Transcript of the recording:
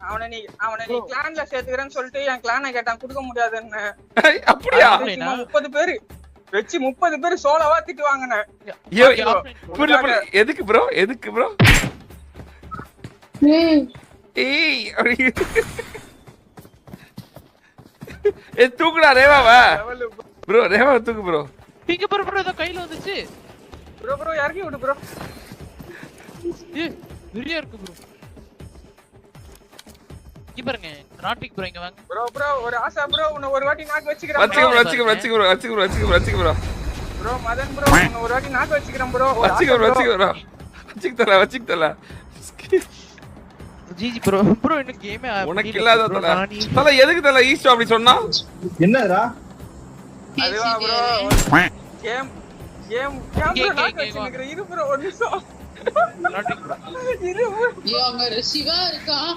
அவனை நீ கிளான்ல சேர்த்துக்கிறேன்னு சொல்லிட்டு என் கிளானை கேட்டான் கொடுக்க முடியாதுன்னு. அப்படியா? 30 பேரு வச்சு 30 பேரு சோலவா திட்டு வாங்கினேன். எதுக்கு ப்ரோ? எதுக்கு ப்ரோ? ஏய் தூக்குடா ரேவாவா ப்ரோ. ரேவா தூக்கு ப்ரோ. இங்க ப்ரோ ப்ரோ ஏதோ கையில வந்துச்சு ப்ரோ. ப்ரோ இறக்கி விடு ப்ரோ. ஏய் வெறியா இருக்கு ப்ரோ. இங்க பாருங்க நாட்டிக் ப்ரோ இங்க வாங்க ப்ரோ. ப்ரோ ஒரு ஆசை ப்ரோ. உன்னை ஒரு வாட்டி நாக்கு வச்சுக்கிறேன். வச்சுக்க ப்ரோ. ப்ரோ மதன் ப்ரோ உன்னை ஒரு வாட்டி நாக்கு வச்சுக்கிறேன் ப்ரோ. வச்சுக்க ப்ரோ. GG bro. ப்ரோ இந்த கேமே உனக்கு இல்லாத தல எதுக்கு தல ஈஸ்ட் அப்படி சொன்னா? என்னடா அதுவா ப்ரோ கேம் நாக்கு வச்சிருக்கேன். இரு ப்ரோ ஒரு நிமிஷம். நாட்டிக் ப்ரோ அங்க சிவா இருக்கான்.